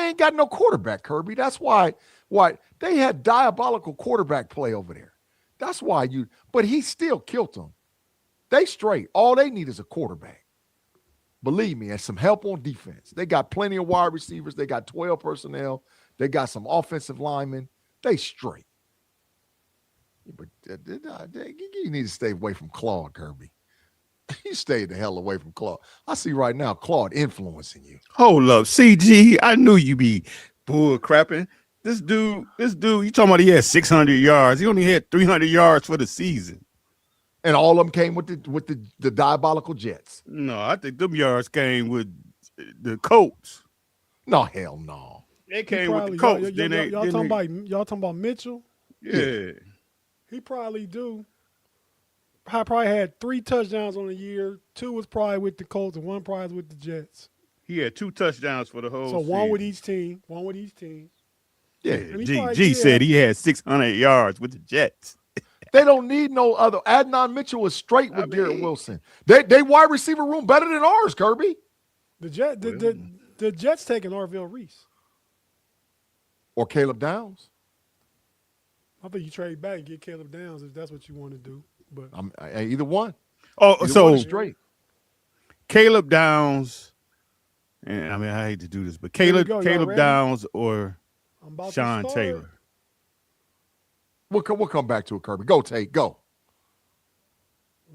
they ain't got no quarterback, Kirby. That's why they had diabolical quarterback play over there. That's why but he still killed them. They straight. All they need is a quarterback. Believe me, and some help on defense. They got plenty of wide receivers. They got 12 personnel. They got some offensive linemen. They straight. But you need to stay away from Claude, Kirby. You stay the hell away from Claude. I see right now Claude influencing you. Hold up, CG. I knew you be bull crapping. This dude, you talking about he had 600 yards. He only had 300 yards for the season. And all of them came with the diabolical Jets. No, I think them yards came with the Colts. No, hell no. They came with the Colts. Y'all talking about Mitchell? Yeah. He probably do. I probably had 3 touchdowns on the year. 2 was probably with the Colts and 1 probably with the Jets. He had 2 touchdowns for the whole season. One with each team. Yeah, G said he had 600 yards with the Jets. They don't need no other. Adnan Mitchell was straight with Garrett Wilson. They wide receiver room better than ours, Kirby. The Jets taking Arvell Reese. Or Caleb Downs. I think you trade back and get Caleb Downs if that's what you want to do. But either one. So straight. Caleb Downs, and I mean I hate to do this, but Caleb Downs or Sean Taylor. We'll come back to it, Kirby. Go, Tate. Go.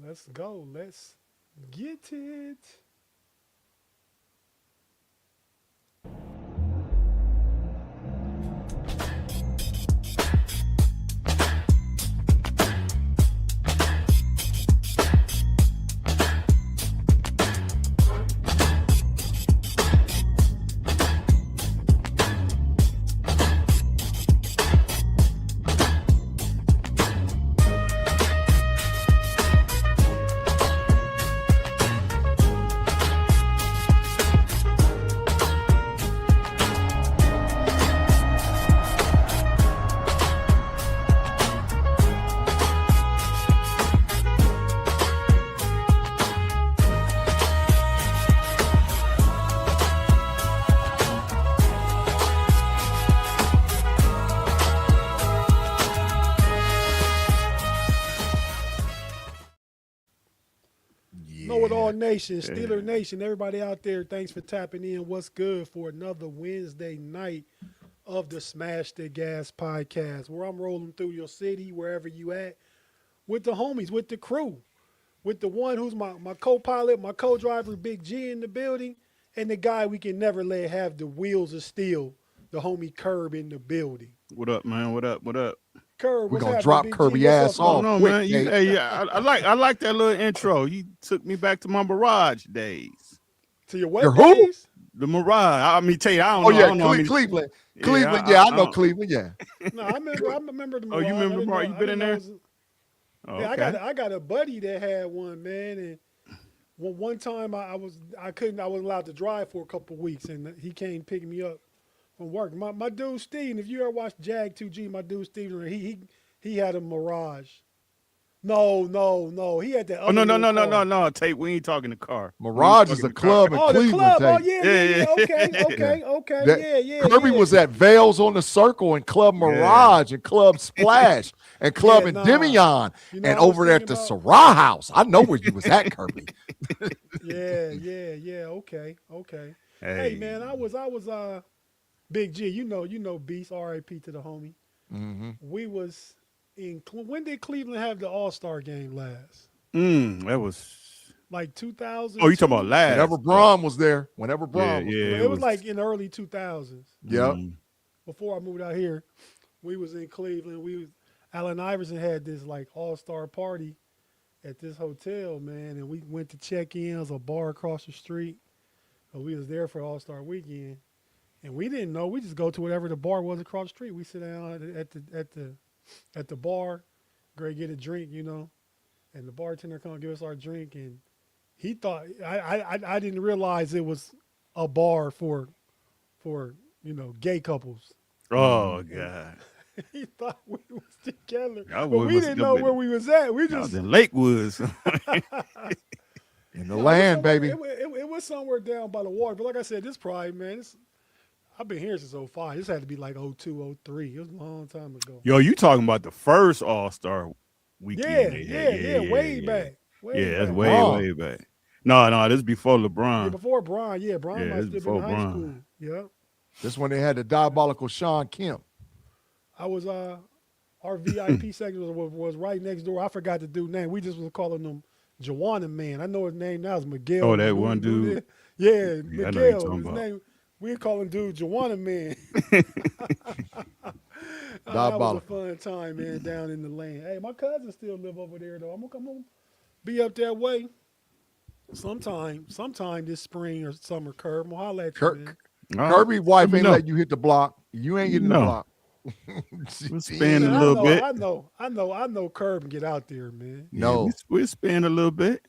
Let's go. Let's get it. Nation, Steeler Nation, everybody out there, thanks for tapping in. What's good for another Wednesday night of the Smash the Gas podcast, where I'm rolling through your city, wherever you at, with the homies, with the crew, with the one who's my co-pilot, my co-driver, Big G in the building, and the guy we can never let have the wheels of steel, the homie Curb in the building. What up, man? What up? Curb, we're gonna drop Kirby ass off. No, man. I like that little intro. You took me back to my Mirage days. To your what days? The Mirage. I mean, tell you, I don't know. Cleveland. Cleveland. Yeah, I know Cleveland. Yeah. No, I remember the Mirage. Oh, you remember Mirage? You been in there? Yeah, I got a buddy that had one, man, and one time I wasn't allowed to drive for a couple of weeks, and he came pick me up from work. My dude Steven, if you ever watched Jag 2G, my dude Steven, he had a Mirage. No. He had that. No. Tate, we ain't talking the car. Mirage is a club in Cleveland. The club. Oh yeah. Okay. Yeah. Kirby was at Vales on the Circle and Club Mirage and Club Splash and Club Endymion and over there at the Syrah House. I know where you was at, Kirby. Yeah. Okay. Hey man, I was Big G. You know Beast. R.I.P. to the homie. Mm-hmm. We was. When did Cleveland have the All-Star game last? That was like 2000. Oh, you talking about last? Whenever Braun was there. Was there. It was like in the early 2000s. Yeah. Before I moved out here, we was in Cleveland. Allen Iverson had this like All-Star party at this hotel, man, and we went to check in. It was a bar across the street. So we was there for All-Star weekend, and we didn't know. We just go to whatever the bar was across the street. We sit down at the bar, Greg get a drink, and the bartender come give us our drink, and he thought I didn't realize it was a bar for gay couples. Oh God. He thought we was together, but we didn't know where we was at. We just was in Lakewoods. In the land, baby. It was somewhere down by the water, but like I said, this probably, man, I've been here since '05. This had to be like '02, '03. It was a long time ago. Yo, you talking about the first All-Star weekend? Yeah, they had. way back. Yeah, that's back. way back. No, this is before Yeah, LeBron. before Brian. Yeah, Brian Yeah, might this still been in before high Bron. school. Yeah. This when they had the diabolical Sean Kemp. I was our VIP section was right next door. I forgot the dude's name. We just was calling him Joanna Man. I know his name now is Miguel. Oh, that Dude, one dude? Yeah, Yeah, I know what you're Miguel. talking His about. name. We call him dude Joanna Man. That was a Diabolical. fun time, man, down in the lane. Hey, my cousins still live over there though. I'm gonna be up that way sometime this spring or summer. Curb, I'm gonna holler at you, Kirk, man. All right. Kirby wife Let me ain't know. letting you hit the block. You ain't getting the No. block. We'll spend a Man, little bit. I know Curb and get out there, man. No. Yeah, we'll spend a little bit.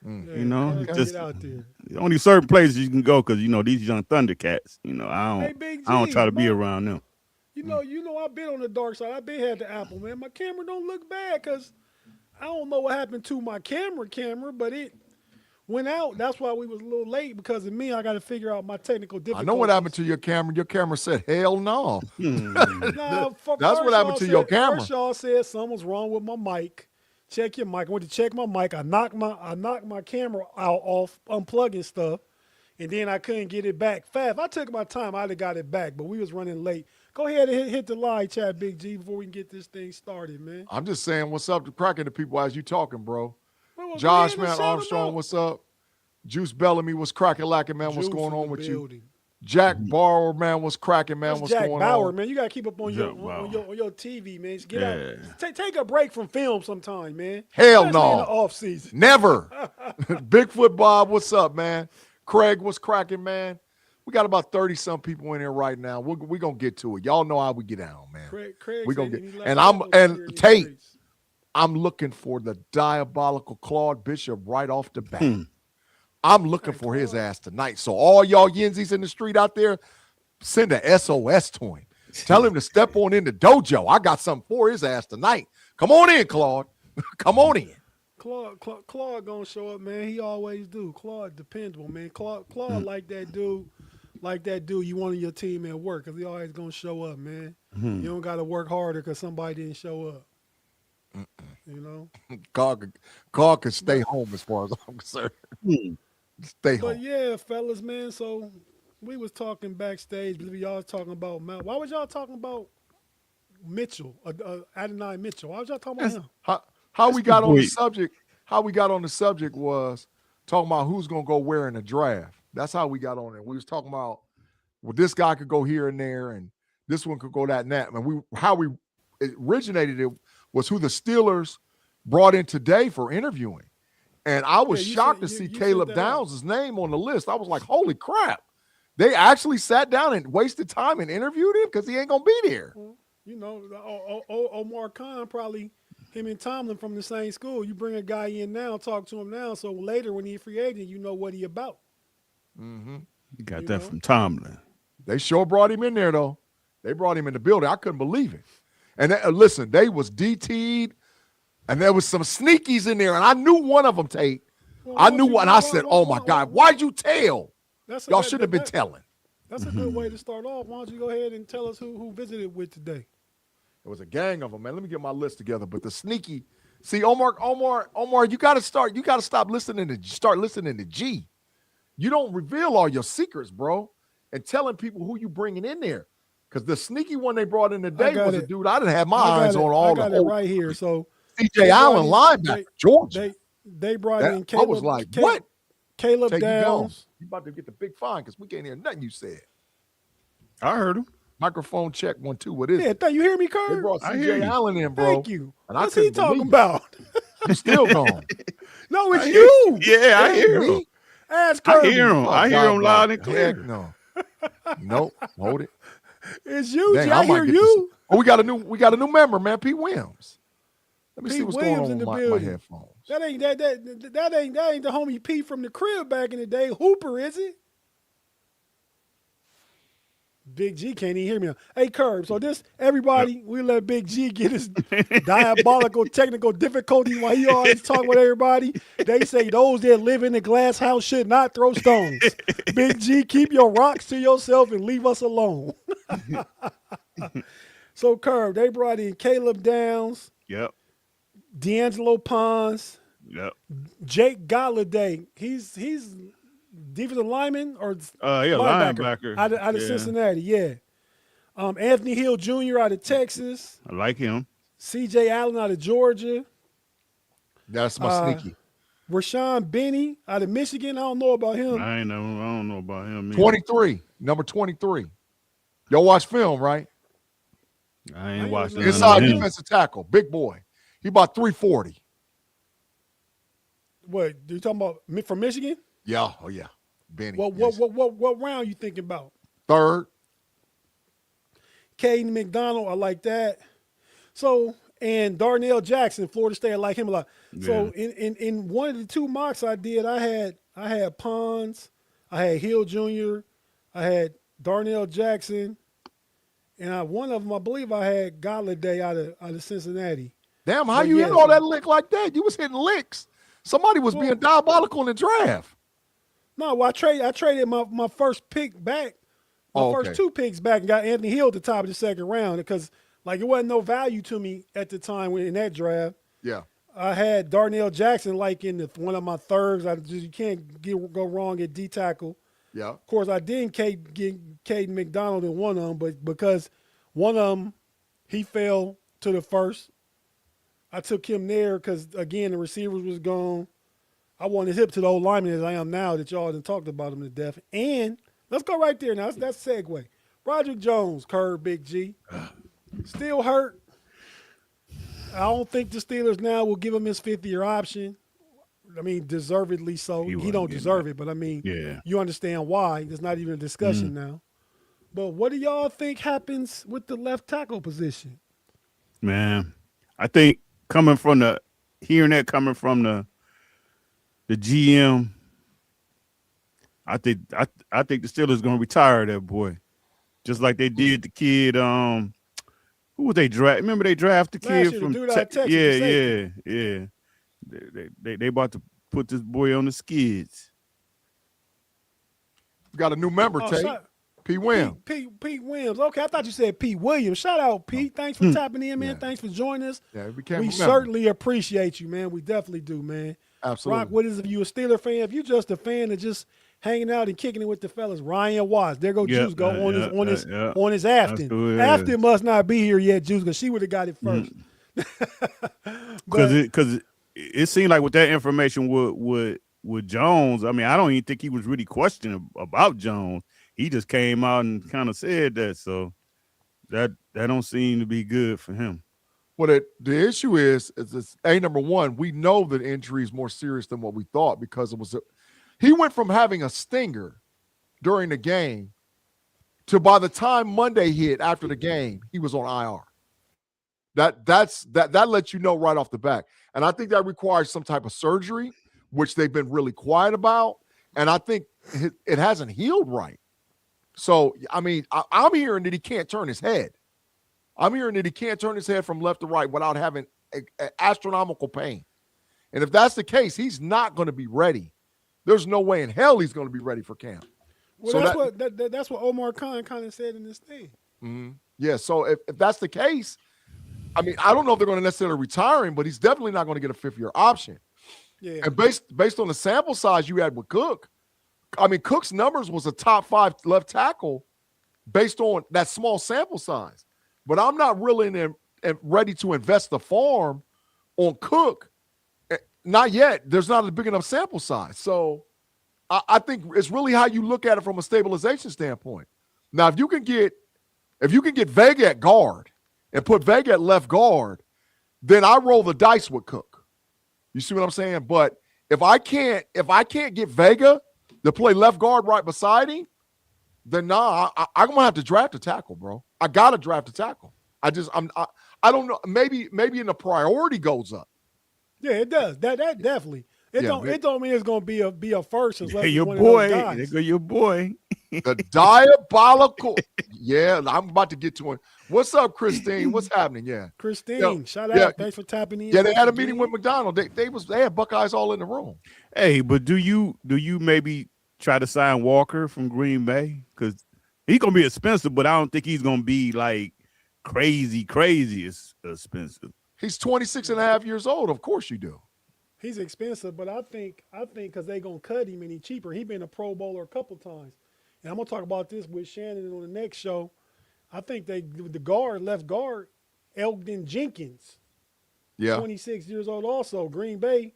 Yeah, You know, Curb can just- get out there. Only certain places you can go because these young Thundercats. Hey, Big G, I don't try to be man. around them. You know, I've been on the dark side. I've been had the Apple, man. My camera don't look bad because I don't know what happened to my camera, but it went out. That's why we was a little late because of me. I got to figure out my technical I difficulties. know what happened to your camera. Your camera said, hell no. Nah, That's what first happened y'all to your said- camera. First, y'all said something was wrong with my mic. Check your mic. I went to check my mic. I knocked my camera out off unplugging stuff, and then I couldn't get it back fast. If I took my time, I'd have got it back. But we was running late. Go ahead and hit the live chat, Big G, before we can get this thing started, man. I'm just saying what's up to cracking the people as you talking, bro. Well, go Josh, ahead and man, shout 'em Armstrong, out. what's up? Juice Bellamy, what's cracking, lacking, man? What's Juice going in on the with you? building. Jack Bauer, man, what's cracking, man? That's What's Jack going Bauer, on? man. You gotta keep up on your Jack Bauer. on your TV, man. Just get Yeah. out. Take a break from film sometime, man. Hell Especially in the no. off season. Never. Bigfoot Bob, what's up, man? Craig, what's cracking, man? We got about 30-some people in here right now. We're going to get to it. Y'all know how we get down, man. Craig We gonna said get- he left and out I'm- over and here in Tate. the streets. I'm looking for the diabolical Claude Bishop right off the bat. I'm looking for his ass tonight. So all y'all Yinzies in the street out there, send a SOS to him. Tell him to step on in the dojo. I got something for his ass tonight. Come on in, Claude. Come on in. Claude gonna show up, man. He always do. Claude dependable, man. Claude like that dude. Like that dude you want on your team at work because he always gonna show up, man. You don't gotta work harder because somebody didn't show up. You know? Carl can stay home as far as I'm concerned. Stay But home. yeah, fellas, man. So we was talking backstage, but y'all was talking about Mount. Why was y'all talking about Mitchell, Adonai Mitchell? Why was y'all talking about him? How we got on the point. subject? How we got on the subject was talking about who's gonna go where in the draft. That's how we got on it. We was talking about well, this guy could go here and there, and this one could go that and that. And how we it originated it was who the Steelers brought in today for interviewing. And I was Yeah, you shocked said- to see you said Caleb that out. Downs' name on the list. I was like, holy crap. They actually sat down and wasted time and interviewed him because he ain't gonna be there. You know, Omar Khan probably him and Tomlin from the same school. You bring a guy in now, talk to him now, so later when he's a free agent, you know what he about. You got You that know? from Tomlin. They sure brought him in there though. They brought him in the building. I couldn't believe it. And listen, they was DT'd, and there was some sneakies in there, and I knew one of them, Tate. I knew one. I said, "Oh my God, why'd you tell? Y'all should have been telling." That's a good way to start off. Why don't you go ahead and tell us who visited with today? It was a gang of them, man. Let me get my list together. But the sneaky, see, Omar, you got to stop listening to start listening to G. You don't reveal all your secrets, bro, and telling people who you bringing in there. Because the sneaky one they brought in today got was a it. dude I didn't have my I got eyes it. on all I got the it whole right here. So CJ Allen brought in- linebacker, Georgia. they brought That- in Caleb. I was like, what? Caleb Take you down. Downs. You about to get the big fine because we can't hear nothing you said. I heard him. Microphone check 1 2. What is Yeah, it? you hear me, They Kurt? brought I hear CJ you. Allen in, bro. Thank you. And I What's he couldn't talking believe it. about? You still gone. No, it's I you. Yeah, I hear him. Me? Ask I Kirby. hear him. Oh, I hear God, him loud and bro. clear. Heck no. Nope. Hold it. It's you. Dang, G. I I might hear get you. Oh, we got a new member, man. Pete Williams. Let me see Pete what's Williams going in on the with my building. headphones. That ain't the homie Pete from the crib back in the day. Hooper, is it? Big G can't even hear me now. Hey, Curb. So this everybody, we let Big G get his diabolical technical difficulties while he always talking with everybody. They say those that live in a glass house should not throw stones. Big G, keep your rocks to yourself and leave us alone. So Curb, they brought in Caleb Downs, Yep. D'Angelo Pons, Yep. Jake Galladay. He's defensive lineman or Yeah, linebacker. out of Yeah. Cincinnati. Yeah. Anthony Hill Jr. out of Texas. I like him. C.J. Allen out of Georgia. That's my sneaky. Rashawn Benny out of Michigan. I don't know about him. I don't know about him. Either. 23, number 23. Y'all watch film, right? I ain't watched know. none of Inside him. defensive tackle, big boy. He about 340. What you talking about from Michigan? Yeah, oh yeah, Benny. What yes. what round you thinking about? Third. Caden McDonald, I like that. So and Darnell Jackson, Florida State, I like him a lot. So in one of the two mocks I did, I had Pons, I had Hill Jr., I had Darnell Jackson, and one of them I believe I had Galladay out of Cincinnati. Damn, how But you yeah, hit all so- that lick like that? You was hitting licks. Somebody was being diabolical in the draft. No, well, I traded my first pick back, first two picks back, and got Anthony Hill at the top of the second round because like it wasn't no value to me at the time in that draft. Yeah. I had Darnell Jackson like in one of my thirds. You can't go wrong at D tackle. Yeah. Of course, I didn't get Caden McDonald in one of them, but because one of them he fell to the first, I took him there because again the receivers was gone. I wanted hip to the old lineman as I am now that y'all done talked about him to death. And let's go right there now. That's a segue. Roderick Jones, Curb, Big G, still hurt. I don't think the Steelers now will give him his 5th-year option. I mean, deservedly so. He wasn't don't getting deserve that. it, but I mean, Yeah. you understand why. There's not even a discussion now. But what do y'all think happens with the left tackle position? Man, I think hearing that coming from the GM, I think the Steelers gonna retire that boy, just like they did the kid. Who was they draft? Remember they drafted the Last kid year, the from dude out of Texas, yeah, the yeah, yeah. They about to put this boy on the skids. We got a new member, Tate. P. Williams. Pete Williams. Okay, I thought you said Pete Williams. Shout out, Pete. Thanks for tapping in, man. Yeah. Thanks for joining us. Yeah, we became We a member. certainly appreciate you, man. We definitely do, man. Absolutely. Rock with us if you a Steeler fan. If you just a fan of just hanging out and kicking it with the fellas, Ryan Watts. There go Yep, Juice go on his That's Afton. who it Afton is. must not be here yet, Juice, because she would have got it first. Because it seemed like with that information with Jones, I mean, I don't even think he was really questioning about Jones. He just came out and kind of said that, so that don't seem to be good for him. Well, the issue is number one, we know that injury is more serious than what we thought because he went from having a stinger during the game to by the time Monday hit after the game, he was on IR. That lets you know right off the bat. And I think that requires some type of surgery, which they've been really quiet about. And I think it hasn't healed right. So, I mean, I'm hearing that he can't turn his head. I'm hearing that he can't turn his head from left to right without having astronomical pain. And if that's the case, he's not going to be ready. There's no way in hell he's going to be ready for camp. Well, So that's what Omar Khan kind of said in this thing. Mm-hmm. Yeah, so if that's the case, I mean, I don't know if they're going to necessarily retire him, but he's definitely not going to get a 5th-year option. Yeah. And based on the sample size you had with Cook, I mean, Cook's numbers was a top 5 left tackle based on that small sample size. But I'm not really ready to invest the farm on Cook. Not yet. There's not a big enough sample size. So I think it's really how you look at it from a stabilization standpoint. Now, if you can get Vega at guard and put Vega at left guard, then I roll the dice with Cook. You see what I'm saying? But if I can't get Vega to play left guard right beside him, then I'm gonna have to draft a tackle, bro. I gotta draft a tackle. I don't know. Maybe in the priority goes up. Yeah, it does. That definitely. It don't mean it's gonna be a first unless Hey, it's your one of those boy, guys. there go your boy. The diabolical. Yeah, I'm about to get to it. What's up, Christine? What's happening? Yeah. Christine, shout yeah. out. Thanks for tapping in. Yeah, they once had a again. meeting with McDonald. They had Buckeyes all in the room. Hey, but do you maybe try to sign Walker from Green Bay? Because he's gonna be expensive, but I don't think he's gonna be like crazy expensive. He's 26 and a half years old. Of course you do. He's expensive, but I think because they gonna cut him and he cheaper. He been a Pro Bowler a couple times, and I'm gonna talk about this with Shannon on the next show. I think the left guard, Elgin Jenkins, Yeah. 26 years old. Also, Green Bay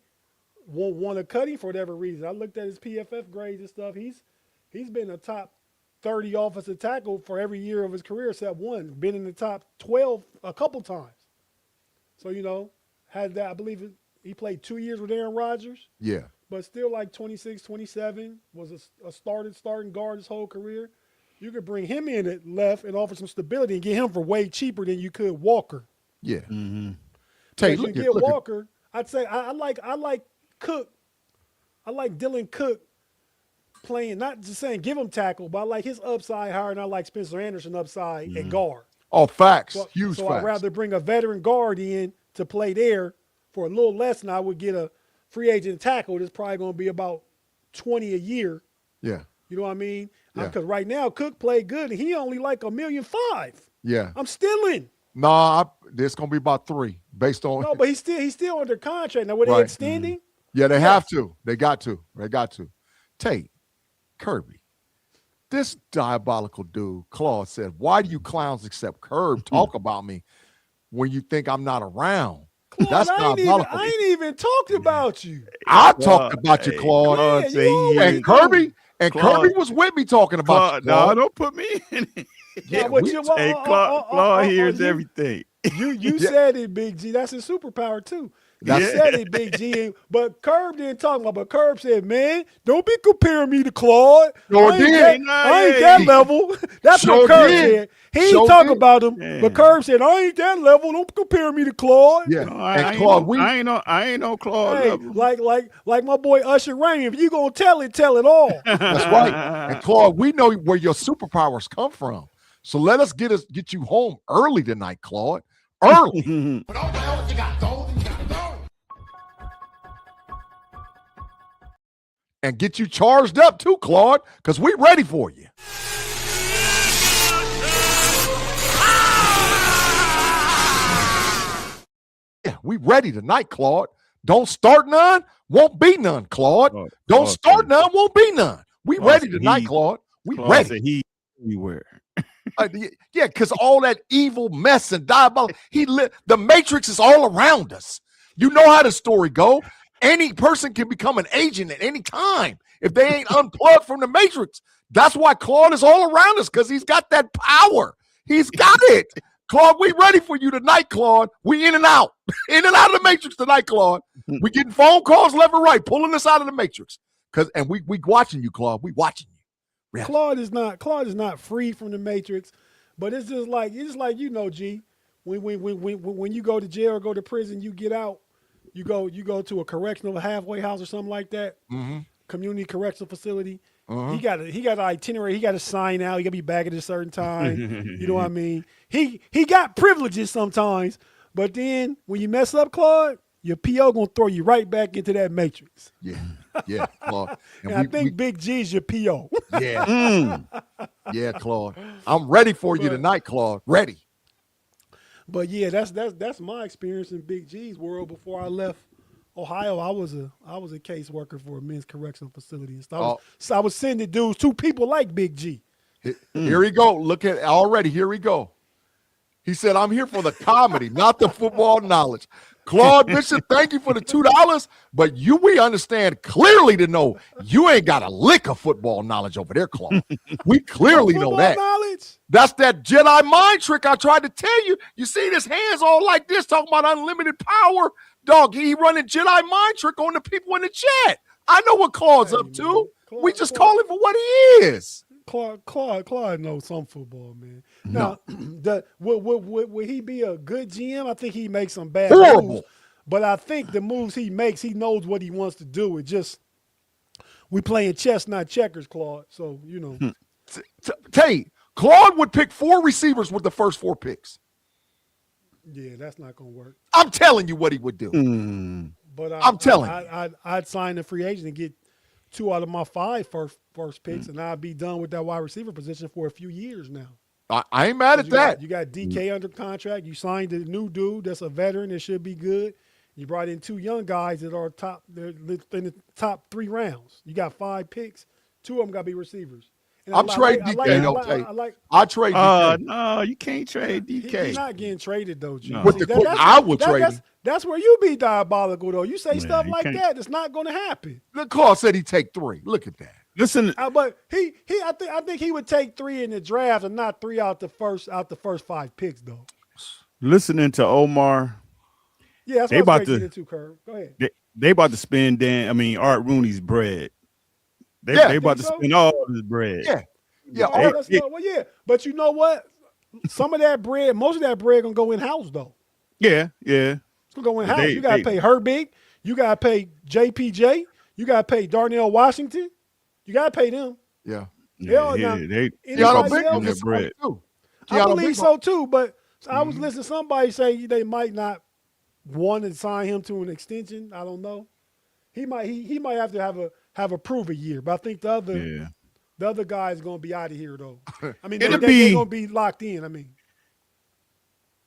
won't want to cut him for whatever reason. I looked at his PFF grades and stuff. He's been a top 30 offensive tackle for every year of his career except one. Been in the top 12 a couple times. So had that. I believe he played 2 years with Aaron Rodgers. Yeah. But still like 26, 27, was a starting guard his whole career. You could bring him in at left and offer some stability and get him for way cheaper than you could Walker. Yeah. Mm-hmm. Tay, If you get Walker, I'd say I like Cook. I like Dylan Cook playing, not just saying give him tackle, but I like his upside higher, and I like Spencer Anderson upside at guard. Oh, facts. So, Huge so facts. I'd rather bring a veteran guard in to play there for a little less than I would get a free agent tackle that's probably going to be about 20 a year. Yeah. You know what I mean? Yeah. Because right now Cook played good and he only like $1.5 million. Yeah. I'm stealing. Nah, there's gonna be about 3 based on. No, but he's still under contract. Now, were they Right. extending? Yeah, they have to. They got to. Tate, Kirby, this diabolical dude, Claude said, "Why do you clowns except Curb talk about me when you think I'm not around?" Claude, That's I diabolical. ain't even talked about you. I talked about you, Hey, Claude. Claude, say you he- always And Kirby, Claude. Kirby was with me talking about Claude, you, no, Claude. don't put me in it. Yeah, but we- you, Hey, Claude hears you- everything. You Yeah. said it, Big G. That's his superpower too. You That's- said it, Big G. But Curb didn't talk about. But Curb said, "Man, don't be comparing me to Claude. Sure I ain't did. that level." That's Sure what Curb did. said. He ain't Sure talk did. about him. Yeah. But Curb said, "I ain't that level. Don't compare me to Claude." Yeah, No, and Claude, I ain't no Claude. Hey, level. like my boy Usher Rain. If you gonna tell it all. that's right. And Claude, we know where your superpowers come from. So let us get you home early tonight, Claude. Early. And get you charged up too, Claude, because we ready for you. Yeah, we ready tonight, Claude. Don't start none, won't be none, Claude. Oh, Don't Claude start said- none, won't be none. We Claude ready said tonight, he- Claude. We Claude ready. said he everywhere. Yeah, because all that evil mess and diabolical, the matrix is all around us. You know how the story go. Any person can become an agent at any time if they ain't unplugged from the matrix. That's why Claude is all around us, because he's got that power. He's got it. Claude, we ready for you tonight, Claude. We in and out. In and out of the matrix tonight, Claude. We getting phone calls left and right, pulling us out of the matrix. And we watching you, Claude. We watching you. Yeah. Claude is not free from the matrix, but it's just like G. When you go to jail or go to prison, you get out, you go to a correctional halfway house or something like that, community correctional facility. He got an itinerary. He got to sign out. He got to be back at a certain time. You know what I mean? He got privileges sometimes, but then when you mess up, Claude, your PO gonna throw you right back into that matrix. Yeah, Claude. And I think Big G's your PO. Yeah. Yeah, Claude. I'm ready for you tonight, Claude. Ready. But yeah, that's my experience in Big G's world. Before I left Ohio, I was a caseworker for a men's correctional facility. So I was sending dudes to people like Big G. Here we go. Look at already. Here we go. He said, "I'm here for the comedy, not the football knowledge." Claude Bishop, thank you for the $2, but we understand clearly to know you ain't got a lick of football knowledge over there, Claude. We clearly know Football that. knowledge. That's that Jedi mind trick I tried to tell you. You see his hands all like this, talking about unlimited power. Dog, he running Jedi mind trick on the people in the chat. I know what Claude's Hey, up to. man. We just Claude- call him for what he is. Claude knows some football, man. Now, would he be a good GM? I think he makes some bad Horrible. moves, but I think the moves he makes, he knows what he wants to do. It just we playing chess, not checkers, Claude. So Tate, Claude would pick 4 receivers with the first 4 picks. Yeah, that's not gonna work. I'm telling you what he would do. Mm. But I'm telling I'd sign a free agent and get 2 out of my 5 first picks, and I'd be done with that wide receiver position for a few years now. I ain't mad at that. You got DK under contract. You signed a new dude that's a veteran that should be good. You brought in 2 young guys that are they're in the top 3 rounds. You got 5 picks. 2 of them got to be receivers. And I'm trading DK though, Tate. I trade DK. No, you can't trade DK. He's not getting traded though, G. No. With the I would trade him. That's where you be diabolical though. You say stuff you like can't. that, it's not going to happen. Look, Claude said he'd take 3. Look at that. Listen, But I think he would take 3 in the draft and not 3 out the first 5 picks though. listening to Omar, Yeah, that's They what I was about to- getting into, Curve. Go ahead. they about to spend Art Rooney's bread. Yeah. They about to Think so? spend all his bread. Yeah. Yeah. Oh, Art- that's well, yeah. But you know what? Some of that bread, most of that bread gonna go in house though. Yeah. It's gonna go in house. They- You gotta they- pay Herbig. You gotta pay JPJ. You gotta pay Darnell Washington. You gotta pay them. yeah. Yeah, now, They Keanu Keanu Anybody Big else? on this bread. too. I Keanu believe Big so too. But I was listening to somebody say they might not want to sign him to an extension. I don't know. He might have to have a prove a year. But I think the other guy is gonna be out of here though. I mean, It'll they're be- gonna be locked in. I mean.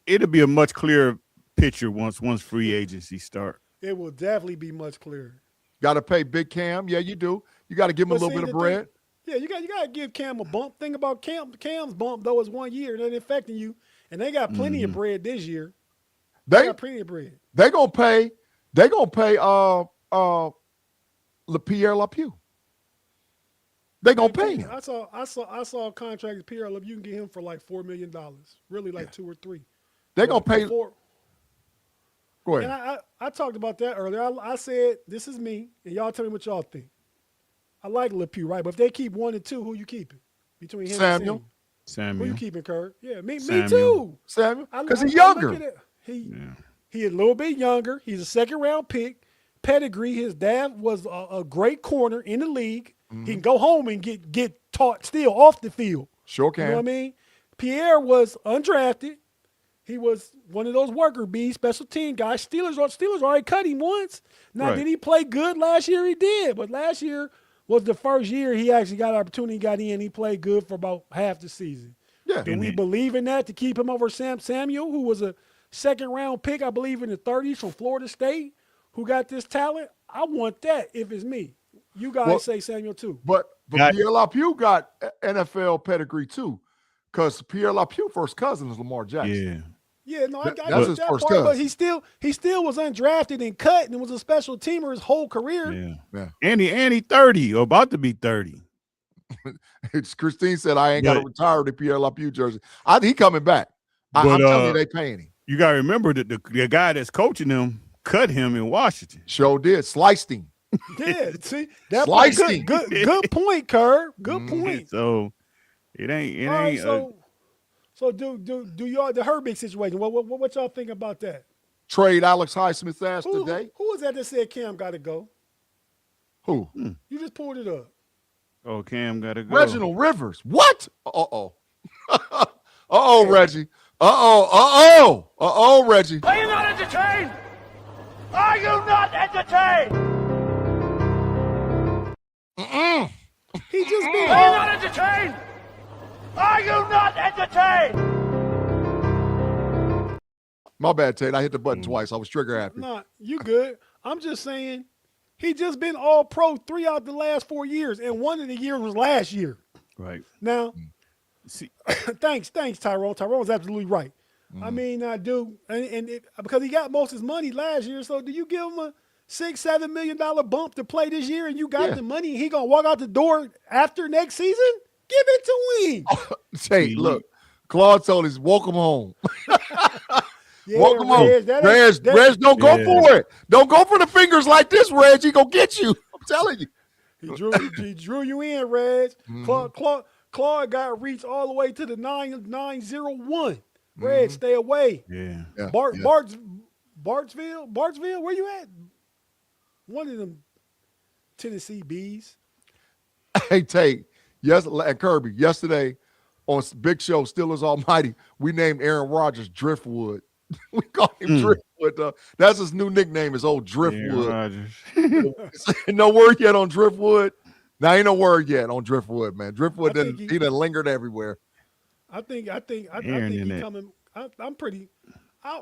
It'll be a much clearer picture once free agency start. It will definitely be much clearer. Got to pay Big Cam. Yeah, you do. You got to give him a But little see, bit of the bread. thing- yeah, you got to give Cam a bump. Think about Cam's bump though is 1 year. It ain't affecting you, and they got plenty of bread this year. They They got plenty of bread. they gonna pay. They gonna pay. Pierre Lapue. They gonna pay him. I saw a contract with Pierre. You can get him for like $4 million. Really, like 2 or 3. They gonna pay. Before- Go And ahead. I talked about that earlier. I said this is me, and y'all tell me what y'all think. I like LePew, right? But if they keep 1 and 2, who you keeping between him Samuel. and Samuel? Who Samuel. you keeping, Kurt? Yeah, me Samuel. too. Samuel, I- because I- he's I look younger. at it. He a little bit younger. He's a 2nd-round pick. Pedigree. His dad was a great corner in the league. He can go home and get taught still off the field. Sure You can. know what I mean? Pierre was undrafted. He was one of those worker bees, special team guys. Steelers already cut him once. Now, Right. did he play good last year? He did. But last year was the first year he actually got an opportunity, got in. He played good for about half the season. Yeah. Do we believe in that to keep him over Samuel, who was a 2nd-round pick, I believe, in the 30s from Florida State, who got this talent? I want that if it's me. You guys Well, say Samuel too. But Got- Pierre Lapue got NFL pedigree too, because Pierre Lapue first cousin is Lamar Jackson. Yeah. Yeah, no, I That's get his that first part, but cousin. he still was undrafted and cut and was a special teamer his whole career. Yeah. Yeah. And he 30 or about to be 30. It's Christine said I ain't got to But- retire the Pierre Lapue jersey. He coming back. I'm But, telling you, they paying him. You gotta remember that the guy that's coaching them cut him in Washington. Sure did. Sliced him. Yeah, see that Slicing. good point, Kerr. Good point. So it ain't All right, ain't so do y'all the Herbig situation? What y'all think about that? Trade Alex Highsmith's ass Who today. was that said Cam got to go? Who? You just pulled it up. oh Cam gotta go. Reginald Rivers. What? Uh-oh. Uh-oh, Reggie. Uh-oh, Reggie. Are you not entertained? Are you not entertained? He just been Are you not entertained? Are you not entertained? My bad, Tate. I hit the button twice. I was trigger happy. Nah, you good. I'm just saying he just been all pro 3 out the last 4 years, and 1 of the years was last year. Right. Now, See, thanks, Tyrone. Tyrone's absolutely right. I mean, I do, because he got most of his money last year. So, do you give him a $6-7 million bump to play this year, and you got Yeah. the money? And he gonna walk out the door after next season? Give it to him. Tate, look. Claude told us, welcome home. Yeah, Welcome home. Reg, Reg, don't go Yeah. for it. Don't go for the fingers like this, Reg. He gonna get you. I'm telling you. He drew you in, Reg. Claude got reached all the way to the 901. Reg, stay away. yeah. Yeah, Bartsville, where you at? One of them Tennessee bees. Hey, Tate, yes, and Kirby, yesterday, on Big Show, Steelers Almighty, we named Aaron Rodgers Driftwood. We call him Driftwood. That's his new nickname, is old Driftwood. Rodgers. No word yet on Driftwood. Now ain't no word yet on Driftwood, man. Driftwood done lingered everywhere. I think he Internet. coming. I'm pretty. I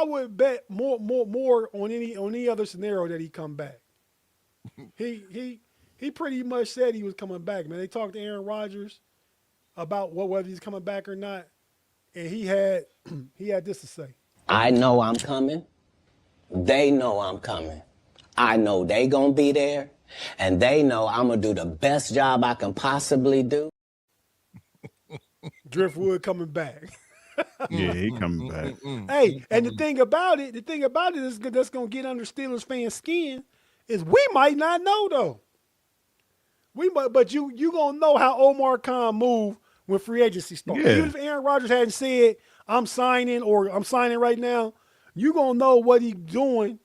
would bet more on any other scenario that he come back. He pretty much said he was coming back, man. They talked to Aaron Rodgers about whether he's coming back or not, and he had this to say. I know I'm coming. They know I'm coming. I know they gonna be there, and they know I'm gonna do the best job I can possibly do. Driftwood coming back. Yeah, he coming back. Hey, and the thing about it is that's gonna get under Steelers fans' skin is we might not know though. But you gonna know how Omar Khan moved when free agency starts. Yeah. Even if Aaron Rodgers hadn't said I'm signing right now, you gonna know what he's doing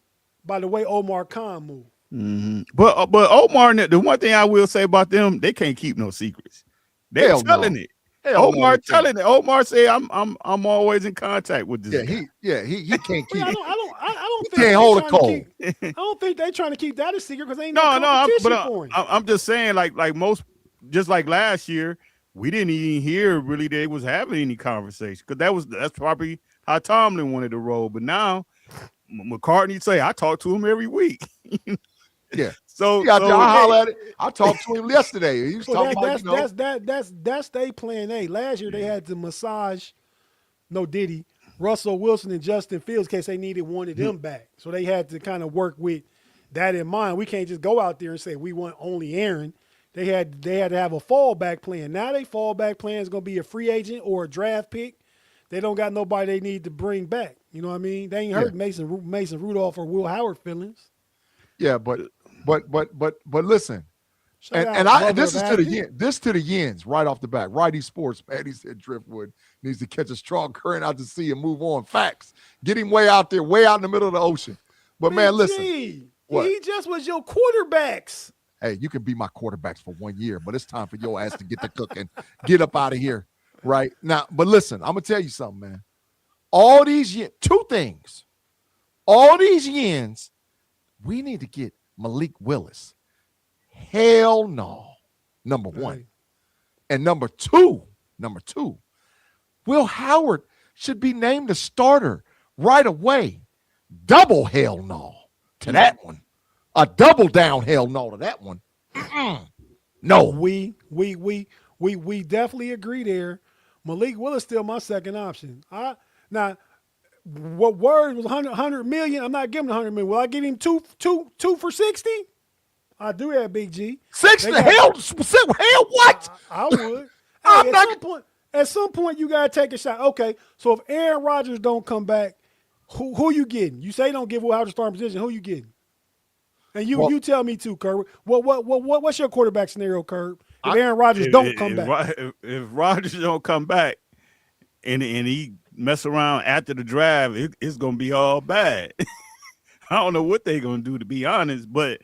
by the way Omar Khan moved. Mm-hmm. But Omar, the one thing I will say about them, they can't keep no secrets. They're Hell telling no. it. Hell Omar no, telling it. Omar say I'm always in contact with this guy. He can't keep. I don't He think can't hold a cold. I don't think they're trying to keep that a secret because ain't No, competition for him. I'm just saying, like most, just like last year, we didn't even hear really they was having any conversation because that's probably how Tomlin wanted to roll. But now McCartney say I talk to him every week. Yeah. So I holler at it. I talked to him yesterday. He was talking that's they plan A. Last year they had to massage Diddy, Russell Wilson, and Justin Fields in case they needed one of them back. So they had to kind of work with that in mind. We can't just go out there and say we want only Aaron. They had to have a fallback plan. Now they fallback plan is going to be a free agent or a draft pick. They don't got nobody they need to bring back. You know what I mean? They ain't hurt Mason Rudolph or Will Howard feelings. Yeah, but listen, this is to the Yens right off the back. Righty Sports, man. He said Driftwood needs to catch a strong current out to sea and move on. Facts. Get him way out there, way out in the middle of the ocean. But man, listen, what? He just was your quarterbacks. Hey, you can be my quarterbacks for 1 year, but it's time for your ass to get the cooking. Get up out of here, right now. But listen, I'm gonna tell you something, man. All these two things. All these Yens. We need to get Malik Willis. Hell no. Number one. Right. And number two, Will Howard should be named the starter right away. Double hell no to that one. A double down hell no to that one. No. We definitely agree there. Malik Willis still my second option. Now what word was 100 million? I'm not giving 100 million. Will I give him two for 60? I do that, Big G. 60? Hell, what? I would. I'm Hey, not- at some point, you gotta take a shot. Okay, so if Aaron Rodgers don't come back, who you getting? You say don't give Will Howard the starting position. Who you getting? And you tell me too, Curb. What's your quarterback scenario, Curb? If Aaron Rodgers don't come back, if Rodgers don't come back, and he mess around after the draft, it's gonna be all bad. I don't know what they're gonna do, to be honest, but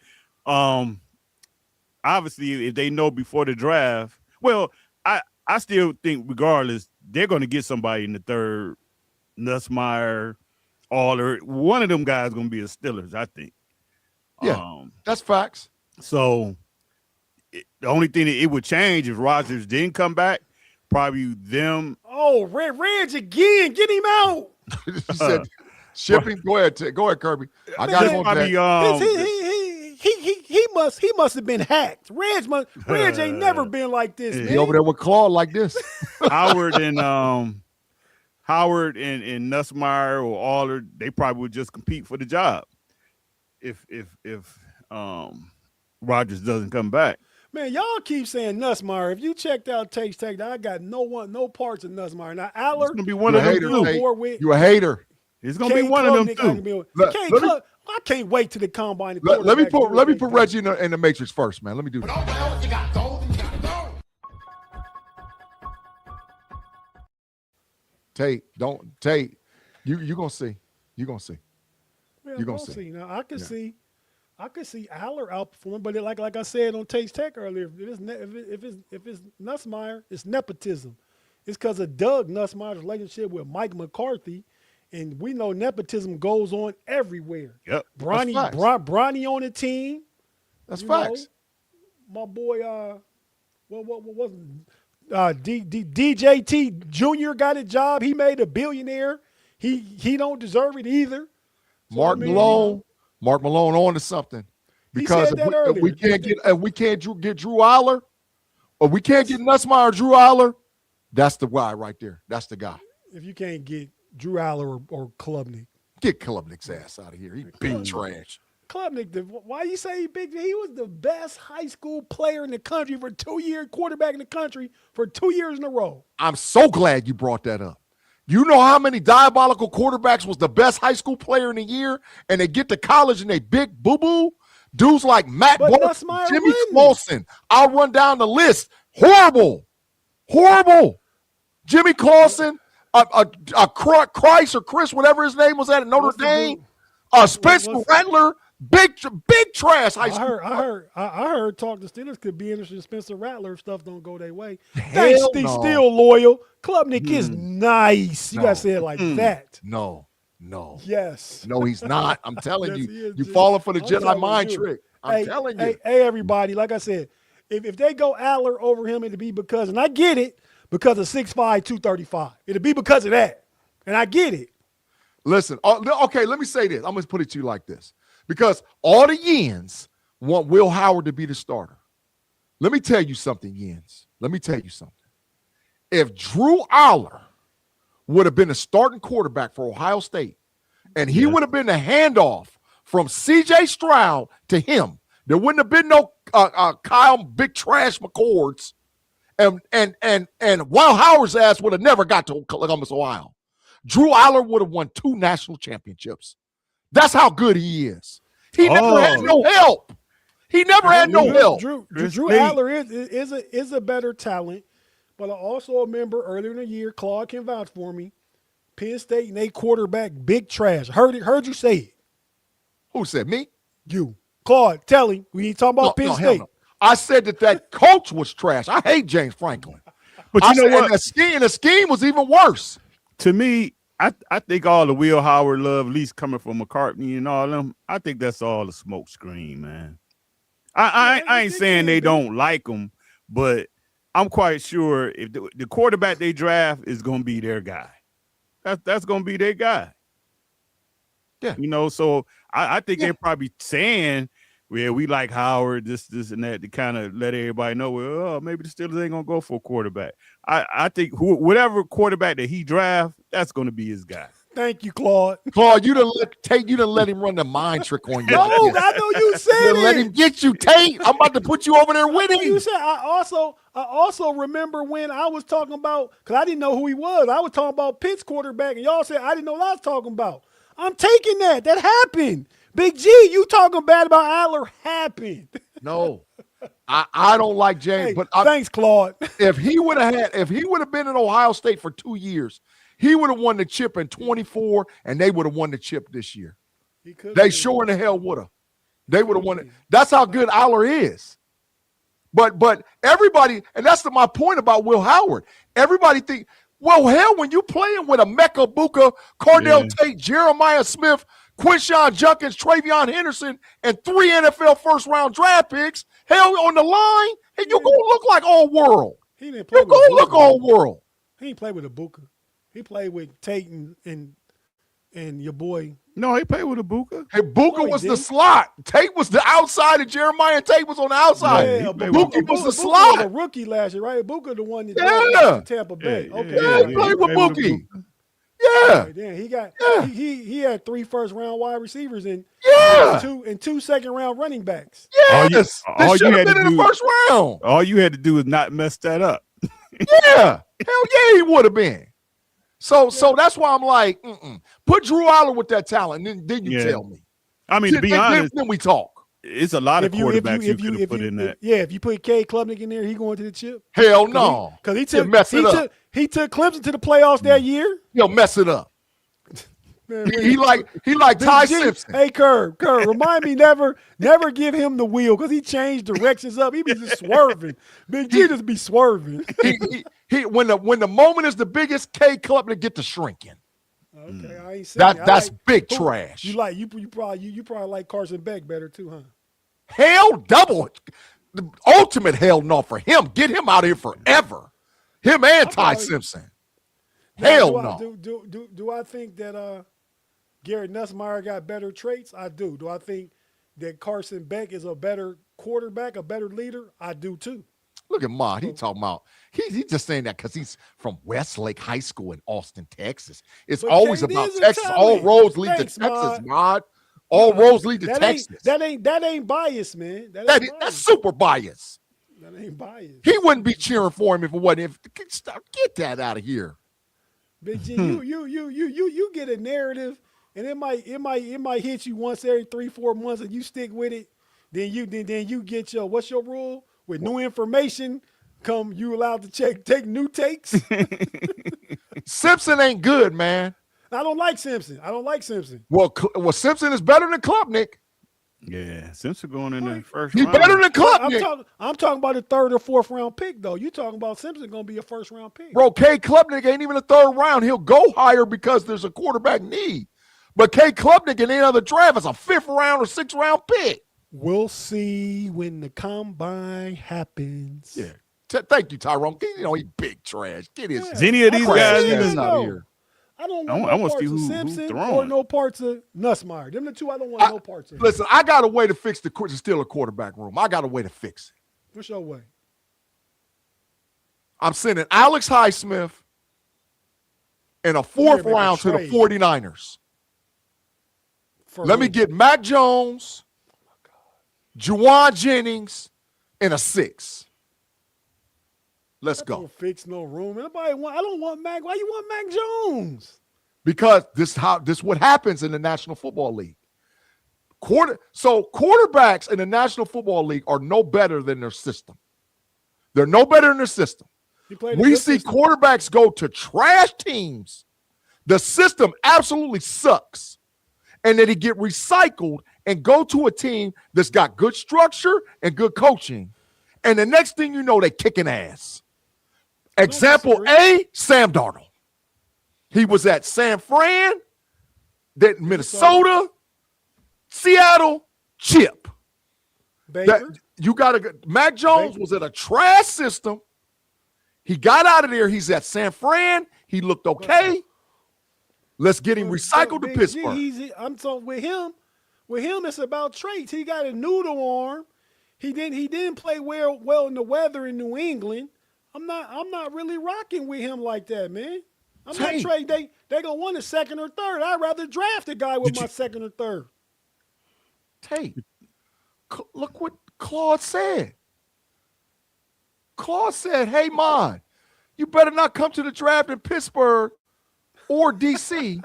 obviously if they know before the draft, well, I still think regardless, they're gonna get somebody in the third, Nussmeier, Aller. One of them guys gonna be a Steelers, I think. Yeah, that's facts. So the only thing that it would change if Rodgers didn't come back, probably them. oh, Reg again, get him out. He said shipping. Go ahead, Kirby. I got him on Probably, that. He must have been hacked. Reg ain't never been like this, man. He over there with Claude like this. Howard and Nussmeier or Aller, they probably would just compete for the job if Rodgers doesn't come back. Man, y'all keep saying Nussmeier. If you checked out Tate's Take, I got no parts of Nussmeier. Now Aller, It's gonna be one You of a them hater, too. Tate. You a hater. It's gonna be one of them too. I can't wait to the combine. Let me put Reggie in the matrix first, man. Let me do that. Tate, you gonna see. You gonna see. Yeah, You gonna we'll see. Now I can see. I could see Aller outperforming, but like I said on Taste Tech earlier, if it's Nussmeier, it's nepotism. It's because of Doug Nussmeier's relationship with Mike McCarthy, and we know nepotism goes on everywhere. Yep. Bronny facts. Bronny on the team. That's You facts. know, my boy, what was DJT Jr. got a job. He made a billionaire. He don't deserve it either. So, Mark I mean, Malone. Mark Malone on to something. He Because said if that earlier. we can't get Drew Aller, or we can't get Nussmeier or Drew Aller, that's the guy right there. That's the guy. if you can't get Drew Aller or Klubnik. Get Klubnik's ass out of here. He big trash. Klubnik, why you say he big? He was the best high school player in the country for 2-year quarterback in the country for 2 years in a row. I'm so glad you brought that up. You know how many diabolical quarterbacks was the best high school player in the year, and they get to college and they big boo-boo? Dudes like Matt But Barkley, Nussmeier Jimmy wins. Clausen. I'll run down the list. Horrible. Jimmy Clausen, Christ or Chris, whatever his name was at Notre What's the Dame. dude? Spencer What's- Rattler, big trash high I school. heard talk the Steelers could be interested in Spencer Rattler if stuff don't go their way. Hell Thanks, Steve no. Still loyal. Klubnik is nice. You No. gotta say it like that. No. Yes. No, he's not. I'm telling Yes, you. he is, You Jim. falling for the I'm Jedi telling mind you. trick. I'm telling you. Hey, everybody, like I said, if they go Aller over him, it'll be because, and I get it, because of 6'5", 235. It'll be because of that. And I get it. Listen, okay, let me say this. I'm going to put it to you like this. Because all the Yens want Will Howard to be the starter. Let me tell you something, Yens. Let me tell you something. If Drew Aller would have been a starting quarterback for Ohio State, and he would have been the handoff from C.J. Stroud to him, there wouldn't have been no Kyle Big Trash McCords, and Will Howard's ass would have never got to Columbus, Ohio. Drew Aller would have won 2 national championships. That's how good he is. He never had no help. He never had no help. Drew Chris Aller is a better talent, but I also remember earlier in the year, Claude can vouch for me, Penn State and they quarterback big trash. Heard you say it. Who said me? You. Claude, tell him. We ain't talking about Penn hell State. no. I said that coach was trash. I hate James Franklin. But I you know said, what? And the scheme was even worse. To me, I think all the Will Howard love, at least coming from McCartney and all them, I think that's all a smoke screen, man. I ain't saying they don't like him, but I'm quite sure if the quarterback they draft is going to be their guy. That's going to be their guy. Yeah. You know, so I think they're probably saying, well, we like Howard, this, and that, to kind of let everybody know, well, maybe the Steelers ain't going to go for a quarterback. I think whatever quarterback that he draft, that's going to be his guy. Thank you, Claude. Claude, you done let him run the mind trick on you. No, I know you said You done let it. him get you, Tate. I'm about to put you over there with You him. said I also remember when I was talking about, because I didn't know who he was. I was talking about Pitt's quarterback, and y'all said I didn't know what I was talking about. I'm taking that. That happened. Big G, you talking bad about Aller happened. No, I don't like James, Hey, but thanks, Claude. if he would have been in Ohio State for 2 years, he would have won the chip in 24, and they would have won the chip this year. He could They be. sure in the hell would have. They would have won it. That's how good Aller is. But everybody, and that's my point about Will Howard. Everybody think, well, hell, when you playing with a Mecca Buka, Cardell Tate, Jeremiah Smith, Quinshawn Junkins, Travion Henderson, and 3 NFL first-round draft picks, hell, on the line, and you're going to look like all-world. He didn't play You're with going to look Ibuka. all-world. He didn't play with Ibuka. He played with Tate and your boy. No, he played with a Buka. Hey, Buka No, he was the didn't. slot. Tate was the outside, and Jeremiah Tate was on the outside. Yeah, Yeah, he played Buka with was the was a slot. rookie last year, right? Buka the one that Yeah. drafted to Tampa Bay. Yeah, Okay, Yeah, he played with he played with Buki. Buka. Yeah, Then he got Yeah. he had 3 first-round wide receivers and yeah, two second-round running backs. yes. all They you should have had to been in the do- first round. All you had to do is not mess that up. Yeah, hell yeah, he would have been. So that's why I'm like, put Drew Aller with that talent, then you Yeah. tell me. I mean, to be Then- honest, then we talk. it's a lot of quarterbacks you could have put in that. Yeah, if you put Cade Klubnik in there, he going to the chip. Hell no, Because He'll mess it up. he took Clemson to the playoffs that year. He'll mess it up. Man, He like Ty G, Simpson. Hey, Curb, remind me never give him the wheel because he changed directions up. He be just swerving. Big G just be swerving. He when the moment is the biggest, K Klubnik get to shrinking. Okay, I ain't saying it. I That's like- big who- trash. You probably like Carson Beck better too, huh? Hell double. The ultimate hell no for him. Get him out of here forever. Him and Ty probably- Simpson. Now, Hell do I- no. Do I think that Garrett Nussmeier got better traits? I do. Do I think that Carson Beck is a better quarterback, a better leader? I do too. Look at Mod. He talking about he just saying that because he's from Westlake High School in Austin, Texas. It's But always Kate about is a Texas. All talent. roads lead Thanks, to Texas, Mod. Mod. All roads lead to That Texas. ain't bias, man. That's bias. super bias. That ain't bias. He wouldn't be cheering for him if it wasn't. Get that out of here. Big G, you get a narrative, and it might hit you once every 3-4 months, and you stick with it. Then you get your what's your rule with new information? Come, you allowed to take new takes. Simpson ain't good, man. I don't like Simpson. Well, Simpson is better than Klubnik. Yeah, Simpson going in the first He's round. better than Klubnik. I'm talking about a 3rd or 4th round pick though. You talking about Simpson going to be a 1st round pick? Bro, K Klubnik ain't even a 3rd round. He'll go higher because there's a quarterback need. But K Klubnik in any other draft is a 5th round or 6th round pick. We'll see when the combine happens. Yeah. Thank you, Tyrone. He big trash. Get his Is any of these crap guys ass even? out of here. I don't I want wanna no see parts of who's Simpson throwing. or no parts of Nussmeier. Them the two I don't want no parts of. Listen, I got a way to fix the Steeler quarterback room. I got a way to fix it. What's your way? I'm sending Alex Highsmith in a 4th make a round to the trade. 49ers. For Let me who? get Mac Jones, Juwan Jennings, in a 6. Let's That go. don't fix no room. I don't want Mac. Why you want Mac Jones? Because this what happens in the National Football League. Quarterbacks in the National Football League are no better than their system. They're no better than their system. He played a We good see system. quarterbacks go to trash teams. The system absolutely sucks. And then he get recycled and go to a team that's got good structure and good coaching. And the next thing you know, they kicking ass. Example A, Sam Darnold. He was at San Fran, then Minnesota, Seattle, Chip. Baker. Mac Jones was at a trash system. He got out of there. He's at San Fran. He looked okay. Let's get him recycled to Big G, Pittsburgh. I'm talking with him. With him, it's about traits. He got a noodle arm. He didn't play well in the weather in New England. I'm not really rocking with him like that, man. I'm not Tate. trading. They gonna want a 2nd or 3rd. I'd rather draft a guy with my 2nd or 3rd. Tate, look what Claude said. Claude said, hey, Mon, you better not come to the draft in Pittsburgh or D.C.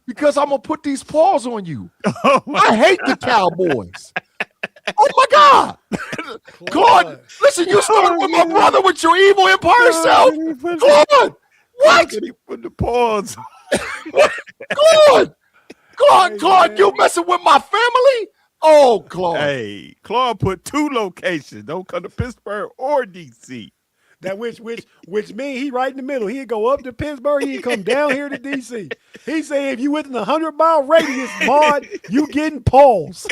because I'm going to put these paws on you. I hate the Cowboys. Oh, my God. Claude, listen, you started with my brother with your evil empire self. Claude, what? He put the paws. Claude, you messing with my family? Oh, Claude. Hey, Claude put 2 locations. Don't come to Pittsburgh or DC. That which means he right in the middle. He'd go up to Pittsburgh. He'd come down here to D.C. He say if you within a 100-mile radius, Mod, you getting paused.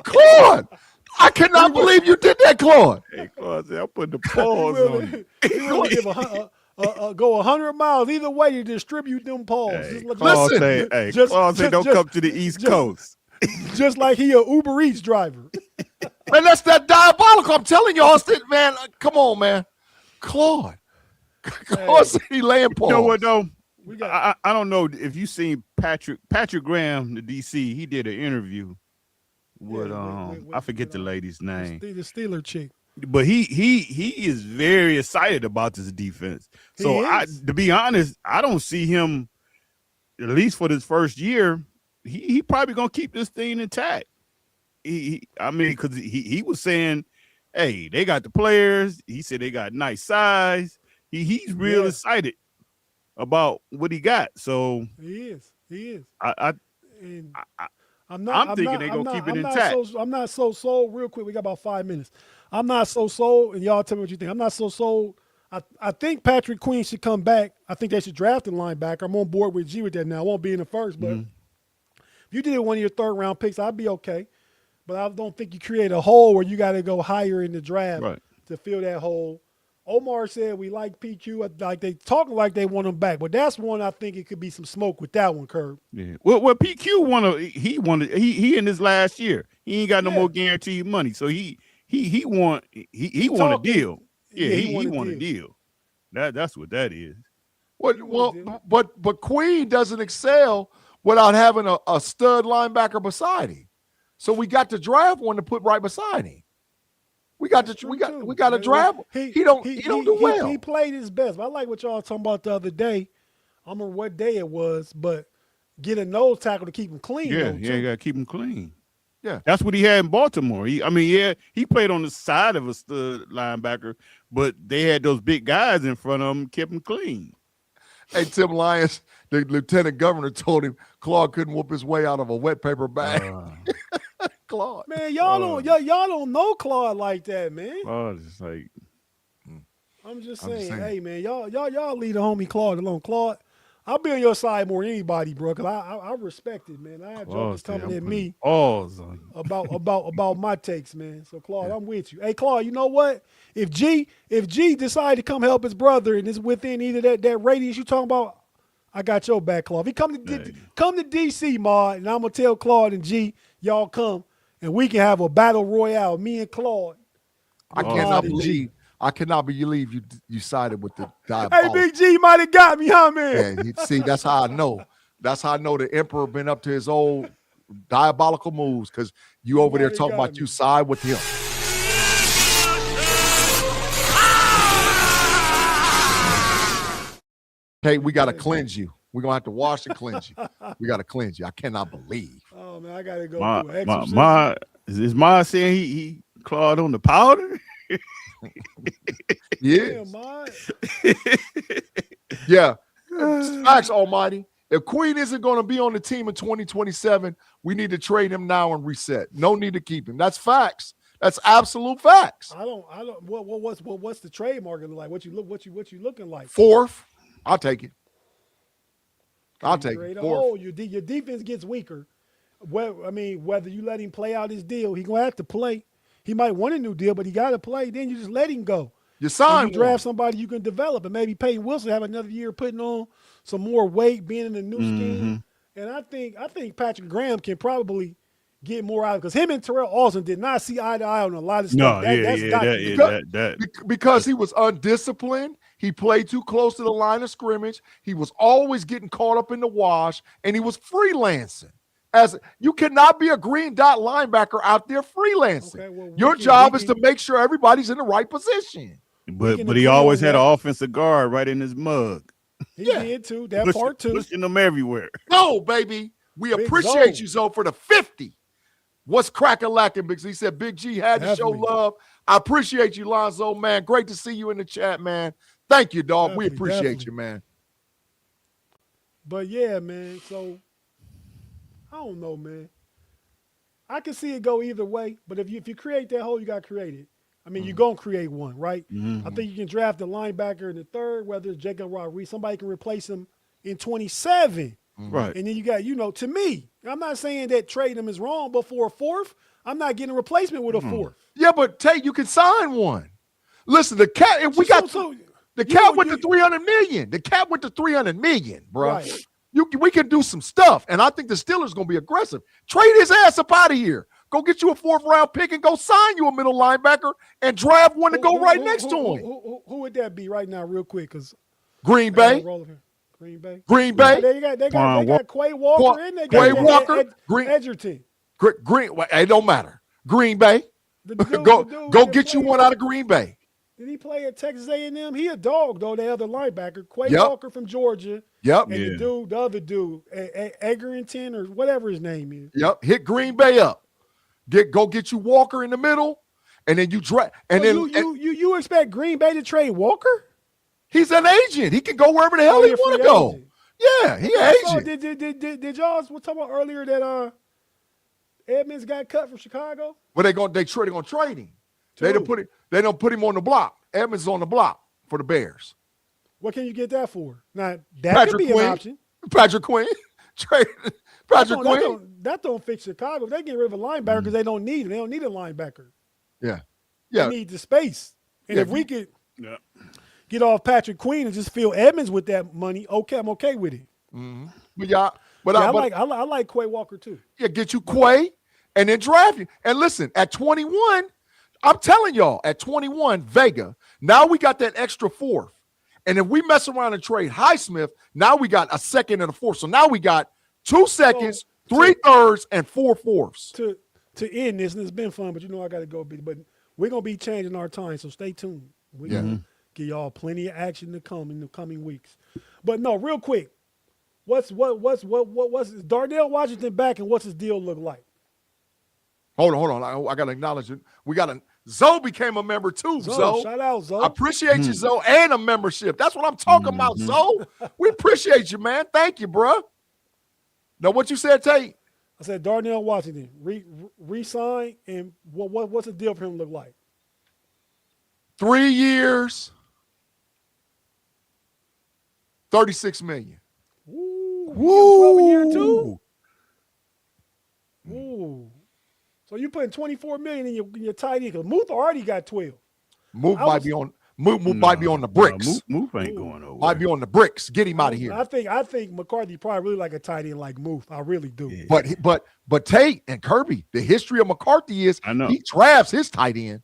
Claude, I cannot believe you did that, Claude. Hey, Claude said, I'm putting the paws on you. He will give go 100 miles either way to distribute them paws. Hey, Just, Claude Listen, say, Claude say, don't come to the East Coast. just like he a Uber Eats driver. Man, that's that diabolical. I'm telling y'all, man. Come on, man. Claude said he laying paws. You know what, though? We got I don't know if you seen Patrick Graham, the DC. He did an interview with I forget the lady's name, the Steeler chick. but he is very excited about this defense. So to be honest, I don't see him, at least for this first year. He probably gonna keep this thing intact. Because he was saying, hey, they got the players. He said they got nice size. He's real excited about what he got. So He is. He is. And I'm thinking they're gonna keep it intact. I'm not so sold. Real quick, we got about 5 minutes. I'm not so sold, and y'all tell me what you think. I'm not so sold. I think Patrick Queen should come back. I think they should draft a linebacker. I'm on board with G with that now. I won't be in the first, but if you did one of your third round picks, I'd be okay. But I don't think you create a hole where you got to go higher in the draft to fill that hole. Omar said we like PQ. Like they talking like they want him back, but that's one I think it could be some smoke with that one, Curb. Yeah. Well, PQ he in his last year. He ain't got no more guaranteed money, so he want a deal. Yeah, he want a deal. That's what that is. But Queen doesn't excel without having a stud linebacker beside him. So we got to draft one to put right beside him. We got to draft. He don't do well. He played his best. But I like what y'all talking about the other day. I don't remember what day it was, but get a nose tackle to keep him clean. Yeah, you got to keep him clean. Yeah, that's what he had in Baltimore. He played on the side of a stud linebacker, but they had those big guys in front of him, kept him clean. Hey, Tim Lyons, the lieutenant governor, told him Claude couldn't whoop his way out of a wet paper bag. Claude, man, y'all don't know Claude like that, man. Oh, it's like I'm just saying, hey, man, y'all leave the homie Claude alone. Claude, I'll be on your side more than anybody, bro, because I respect it, man. I have jokers coming at me about my takes, man. So, Claude, I'm with you. Hey, Claude, you know what? If G decided to come help his brother and it's within either that radius you talking about, I got your back, Claude. If he come to DC, Maud, and I'm going to tell Claude and G, y'all come, and we can have a battle royale, me and Claude. I cannot believe you sided with the diabolical. Hey, Big G might have got me, huh, man? Yeah, see, that's how I know. That's how I know the emperor been up to his old diabolical moves, because you over there talking about you side with him. Hey, we got to cleanse you. We're going to have to wash and cleanse you. We got to cleanse you. I cannot believe. Oh, man, I got to go through an exorcism. Is Ma saying he clawed on the powder? Yeah. Yeah. Facts, Almighty. If Queen isn't going to be on the team in 2027, we need to trade him now and reset. No need to keep him. That's facts. That's absolute facts. I don't. What's the trade market like? What you looking like? Fourth. I'll take it. I'll take it. Oh, your defense gets weaker. Whether you let him play out his deal, he's gonna have to play. He might want a new deal, but he got to play. Then you just let him go. You sign. You draft somebody you can develop, and maybe Peyton Wilson have another year putting on some more weight, being in a new scheme. And I think Patrick Graham can probably get more out of it, because him and Terrell Austin did not see eye to eye on a lot of stuff. Because he was undisciplined. He played too close to the line of scrimmage. He was always getting caught up in the wash, and he was freelancing. You cannot be a green dot linebacker out there freelancing. Okay, your job is to make sure everybody's in the right position. But he always had an offensive guard right in his mug. He did too. Part too. Pushing them everywhere. No, baby. We appreciate you, Zoe, for the 50. What's crack-a-lacking, Big Z? He said Big G had to show love. I appreciate you, Lonzo, man. Great to see you in the chat, man. Thank you, dog. We appreciate you, man. But yeah, man. So I don't know, man. I can see it go either way. But if you create that hole, you got to create it. You're going to create one, right? I think you can draft a linebacker in the third, whether it's Jacob Rodriguez. Somebody can replace him in 27. Right. And then you got, to me, I'm not saying that trading him is wrong, but for a fourth, I'm not getting a replacement with a fourth. Yeah, but Tate, you can sign one. Listen, the cat, if we the cat went to 300 million. The cat went to 300 million, bro. Right. We can do some stuff. And I think the Steelers going to be aggressive. Trade his ass up out of here. Go get you a 4th round pick and go sign you a middle linebacker and draft one to go right next to him. Who would that be right now, real quick? Because Green Bay. Green Bay. They got Quay Walker in there. Quay Walker. Edgerton. Green. It don't matter. Green Bay. Go get you one out of Green Bay. Did he play at Texas A&M? He a dog, though, the other linebacker. Quay Walker from Georgia. Yep. And the other dude, Eggerton or whatever his name is. Yep. Hit Green Bay up. Go get you Walker in the middle, and then you draft. And then you expect Green Bay to trade Walker? He's an agent. He can go wherever the hell he want to go. Yeah, he So aged. did y'all was talking about earlier that Edmonds got cut from Chicago? But they gonna trade him. To They who? don't put him on the block. Edmonds is on the block for the Bears. What can you get that for? Now that Patrick could be Quinn. an option. Patrick Quinn. Trade Patrick That Quinn. that don't fix Chicago. They get rid of a linebacker because they don't need him. They don't need a linebacker. Yeah. They Yeah. need the space. And Yeah, if we could Yeah. get off Patrick Queen and just fill Edmonds with that money, okay, I'm okay with it. But yeah, but, Yeah, but I like Quay Walker too. yeah, get you Quay and then draft you. And listen, at 21, I'm telling y'all, at 21, Vega, now we got that extra fourth. And if we mess around and trade Highsmith, now we got a second and a fourth. So now we got 2 seconds, 3 thirds, and 4 fourths. To end this, and it's been fun, but you know I got to go. But we're gonna be changing our time, so stay tuned. We're gonna give y'all plenty of action to come in the coming weeks. But no, real quick, what's Darnell Washington back, and what's his deal look like? Hold on. I got to acknowledge it. Zoe became a member too, Zoe. Shout out, Zoe. I appreciate you, Zoe, and a membership. That's what I'm talking about, Zoe. We appreciate you, man. Thank you, bro. Now, what you said, Tate? I said Darnell Washington re-sign, and what's the deal for him look like? 3 years, $36 million. Ooh, you a year too? Ooh. So you putting $24 million in your tight end because Muth already got 12. Move I might was- be on. Move might be on the bricks. Move ain't going nowhere. Might be on the bricks. Get him out of here. I think McCarthy probably really like a tight end like Muth. I really do. Yeah. But Tate and Kirby, the history of McCarthy is I know. he drafts his tight end.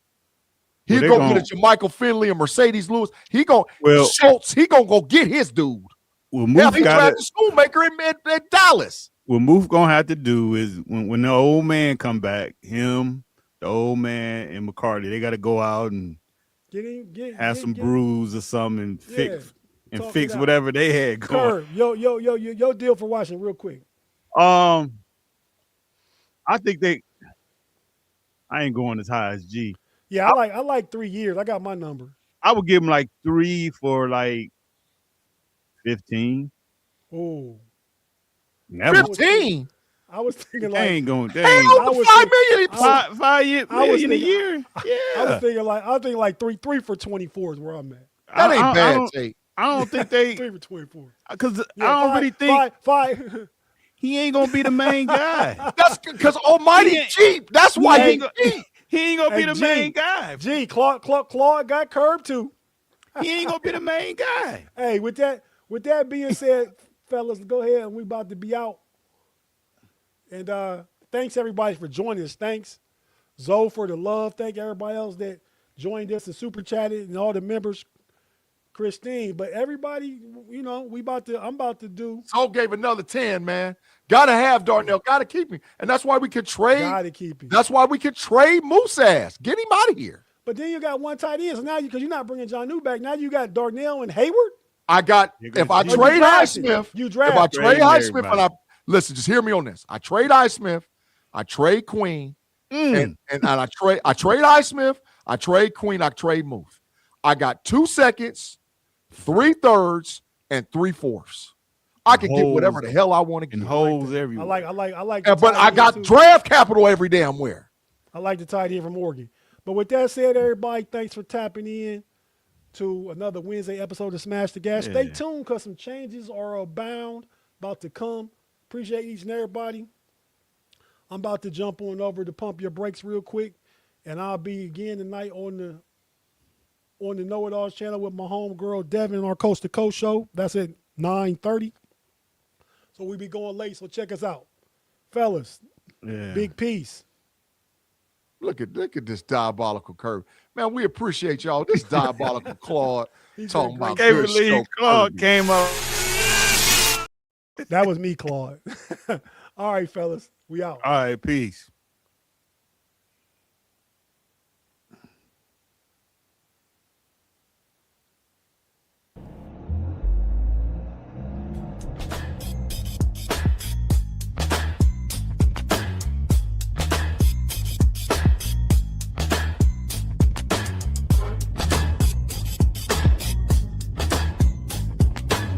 He'll Well, go they get a Jermichael Finley or Mercedes Lewis. He gonna Well- Schultz. He gonna go get his dude. Well, Now Moose he got drafted Schoolmaker in Dallas. What Moose gonna have to do is when the old man come back, him, the old man, and McCarty, they got to go out and have some brews or something and fix talk fix it out. whatever they had going. Curb, yo deal for Washington real quick. I think I ain't going as high as G. Yeah, I like 3 years. I got my number. I would give him like 3 for like 15. Oh, Never. 15. I was thinking They like ain't going. They Hell, ain't, I the was $5 thinking- million. He put- 5 I was million a thinking- year. I was thinking like 3 for 24 is where I'm at. That ain't I bad, don't- Tate. I don't think they 3 for 24. because Yeah, I don't really think five. he ain't gonna be the main guy. That's because Almighty He ain't- cheap. That's why he he ain't cheap. He ain't gonna be Hey, the G. main guy. Gee, Claude got curved too. He ain't gonna be the main guy. Hey, with that being said, fellas, go ahead and we about to be out. And thanks everybody for joining us. Thanks Zoe for the love. Thank everybody else that joined us and super chatted and all the members, Christine. But everybody, you know, I'm about to do. Zoe gave another 10, man. Gotta have Darnell. Gotta keep him. And that's why we could trade. Gotta keep it. That's why we could trade Moose ass. Get him out of here. But then you got one tight end. So now because you're not bringing John New back. Now you got Darnell and Hayward. I got You're if gonna- I you trade drafted. Highsmith, You if I drafted. trade Trading Highsmith and everybody. listen, just hear me on this. I trade Highsmith, I trade Queen, and I trade Highsmith, I trade Queen, I trade Moose. I got 2 seconds, 3 thirds, and 3 fourths. I can get whatever the hell I want to And get. holes I everywhere. like. Yeah, the but tight I end got too. draft capital every damn where. I like the tight end from Oregon. But with that said, everybody, thanks for tapping in to another Wednesday episode of Smash the Gas. Stay Yeah. tuned because some changes are about to come. Appreciate each and everybody. I'm about to jump on over to Pump Your Brakes real quick, and I'll be again tonight on the Know It Alls channel with my homegirl Devin on our Coast to Coast show. That's at 9:30. So we be going late, so check us out. Fellas, Yeah. big peace. Look at this diabolical curve. Man, we appreciate y'all. This diabolical Claude He's talking been about great. Can't good believe stroke Claude Kirby. came up. That was me, Claude. All right, fellas. We out. All right, peace.